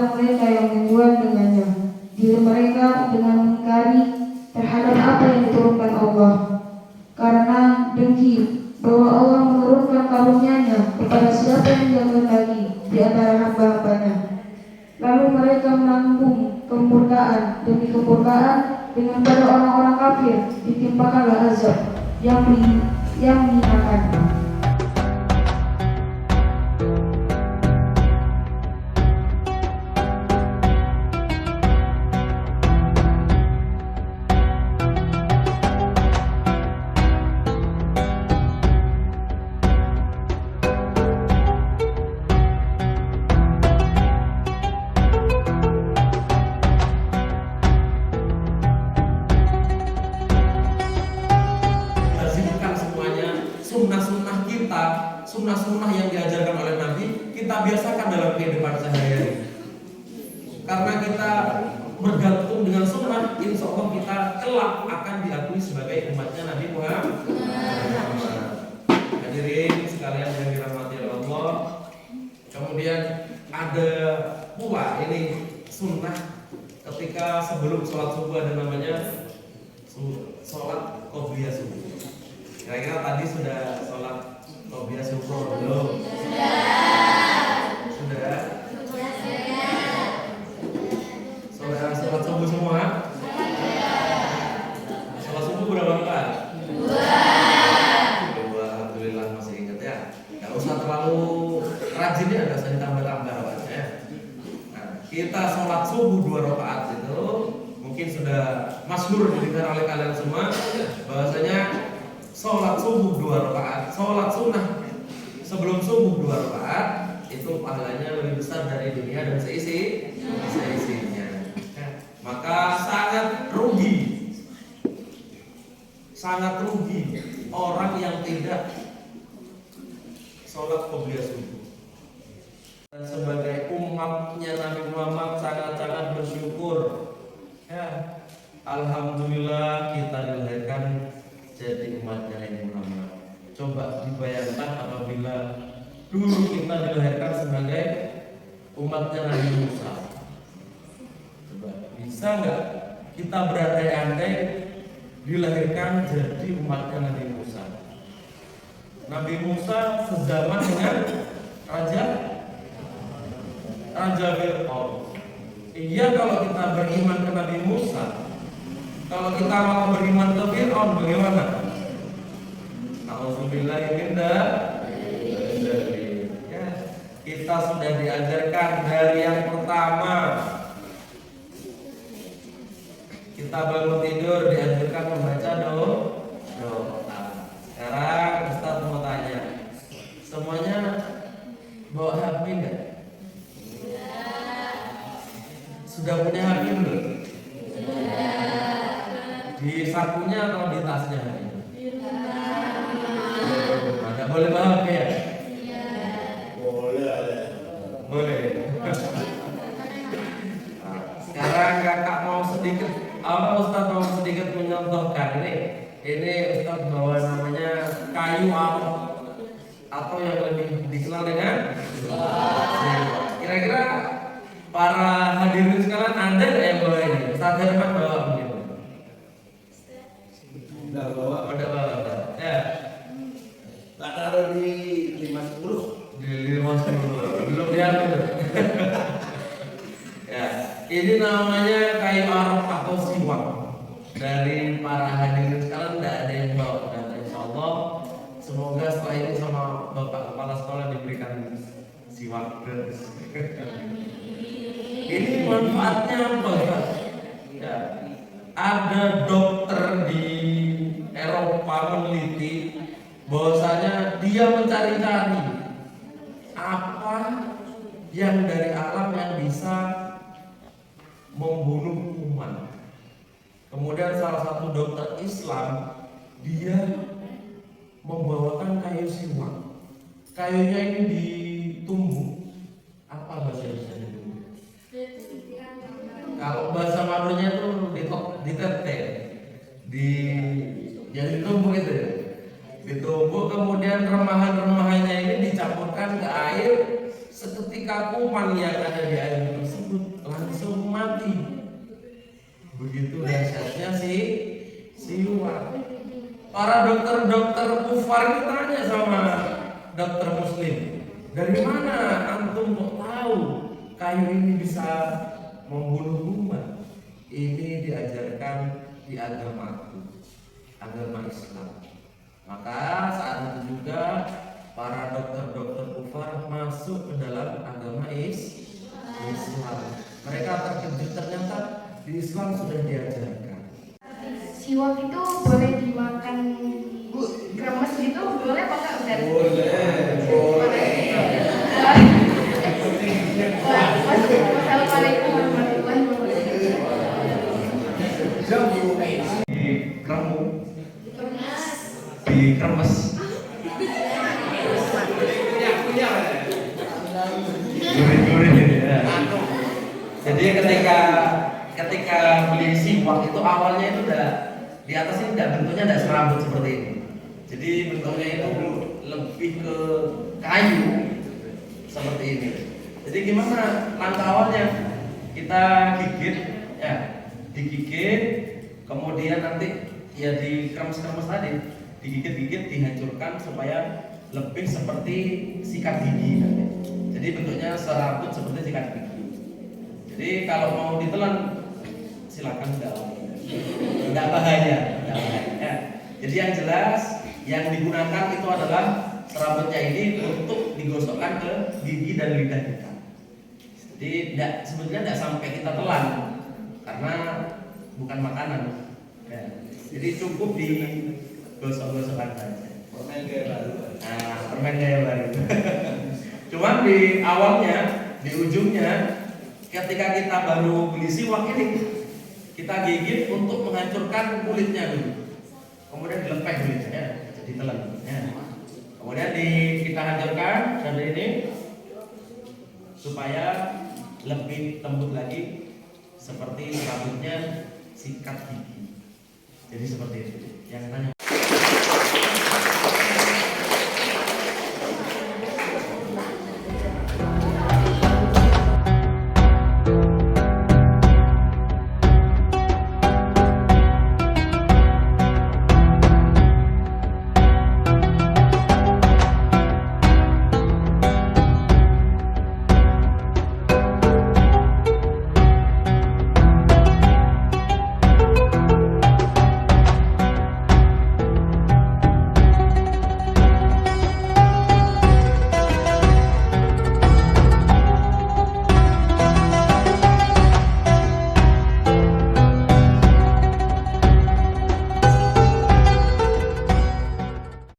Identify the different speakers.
Speaker 1: adalah mereka yang membuat dengannya diri mereka dengan mengingkari terhadap apa yang diturunkan Allah, karena dengki bahwa Allah menurunkan karunia-Nya kepada siapa yang Dia kehendaki di antara hamba-hambanya. Lalu mereka menanggung kemurkaan demi kemurkaan dengan pada orang-orang kafir ditimpakanlah azab yang menghinakan.
Speaker 2: Sunnah-sunnah yang diajarkan oleh Nabi kita biasakan dalam kehidupan sehari-hari. Karena kita bergantung dengan sunnah, insya Allah kita kelak akan diakui sebagai umatnya Nabi Muhammad. Hadirin sekalian yang dirahmati Allah. Kemudian ada pula ini sunnah ketika sebelum sholat subuh ada namanya sholat qobliyah subuh. Kira-kira tadi sudah sholat qobliyah subuh belum? Sudah? Saudara sholat subuh semua? Sholat subuh berapa rakaat? 2. Alhamdulillah masih ingat ya. Gak usah terlalu rajin ya, gak usah ditambah-tambah ya. Nah, kita sholat subuh 2 rakaat itu mungkin sudah masyhur didengar oleh kalian semua bahwasanya sholat subuh 2 rakaat, sholat sunnah sebelum subuh 2 rakaat itu pahalanya lebih besar dari dunia dan seisinya. Maka sangat rugi orang yang tidak sholat qobliyah subuh. Dan sebagai umatnya Nabi Muhammad sangat-sangat bersyukur. Ya, alhamdulillah kita dilahirkan jadi umatnya Nabi Muhammad. Coba dibayangkan apabila dulu kita dilahirkan sebagai umatnya Nabi Musa. Coba bisa nggak kita berandai-andai dilahirkan jadi umatnya Nabi Musa? Nabi Musa sezaman dengan Raja Fir'aun. Iya, kalau kita beriman ke Nabi Musa, kalau kita mau beriman ke Fir'aun bagaimana? Alhamdulillah ya, kita sudah diajarkan dari yang pertama. Kita bangun tidur diajarkan membaca doa. Sekarang Ustaz mau tanya, semuanya bawa HP enggak? Sudah punya HP belum? Di sakunya atau di tasnya? Tidak boleh bawa HP ya? Boleh. Nah, sekarang kakak mau sedikit, Ustaz mau sedikit menyontohkan ini Ustaz bawa namanya kayu arok atau yang lebih dikenal dengan kira-kira para hadirin sekalian ada nggak yang bawa ini? Ustaz Herman bawa begitu?
Speaker 3: Udah bawa.
Speaker 2: Ya.
Speaker 3: Tak taruh di 510.
Speaker 2: Di 510 belum lihat itu. Ya, ini namanya kayu arok atau siwak. Dari para hadirin sekalian tidak ada yang bawa, dan insya Allah semoga setelah ini sama Bapak Kepala Sekolah diberikan siwak gratis. Ini manfaatnya apa? Ya, ada dokter di Eropa meneliti bahwasanya dia mencari-cari apa yang dari alam yang bisa membunuh kuman. Kemudian salah satu dokter Islam dia membawakan kayu siwak. Kayunya ini ditumbuk. Apa bahasa Indonesia? Kalau bahasa Malunya itu ditetel, jadi ditumbuk itu. Ditumbuk, kemudian remahan-remahannya ini dicampurkan ke air. Seketika kuman yang ada di air tersebut Begitu dahsyatnya si siwak. Para dokter-dokter kufar itu tanya sama dokter muslim, dari mana antum kok tahu kayu ini bisa membunuh kuman? Ini diajarkan di agamaku, agama Islam. Maka saat itu juga para dokter-dokter kufar masuk ke dalam agama Islam. Mereka terkejut, ternyata di Islam sudah diajarkan.
Speaker 4: Siwak itu boleh dimakan kremes gitu, boleh apa enggak Ustaz?
Speaker 3: Boleh.
Speaker 4: Wassalamualaikum warahmatullahi wabarakatuh.
Speaker 2: Di kremu, di kremes. Gurih-gurih ya. Jadi ketika beli siwak itu awalnya itu udah di atas ini bentuknya tidak serabut seperti ini. Jadi bentuknya itu lebih ke kayu seperti ini. Jadi gimana langkah awalnya? Kita gigit ya, digigit, kemudian nanti ya di kremes-kremes tadi digigit-gigit, dihancurkan supaya lebih seperti sikat gigi nanti. Jadi bentuknya serabut seperti sikat gigi. Jadi kalau mau ditelan silakan nggak bahaya, ya. Jadi yang jelas yang digunakan itu adalah serabutnya ini untuk digosokkan ke gigi dan lidah kita. Jadi sebetulnya tidak sampai kita telan karena bukan makanan. Ya. Jadi cukup digosok-gosokkan saja.
Speaker 3: Permen gaya baru.
Speaker 2: Nah, permen gaya baru. Cuman di awalnya, di ujungnya, ketika kita baru beli siwak ini, kita gigit untuk menghancurkan kulitnya dulu. Kemudian dilepeh kulitnya, ya, jadi telan. Ya. Kemudian kita hancurkan dari ini supaya lebih lembut lagi seperti serabutnya sikat gigi. Jadi seperti itu. Yang tanya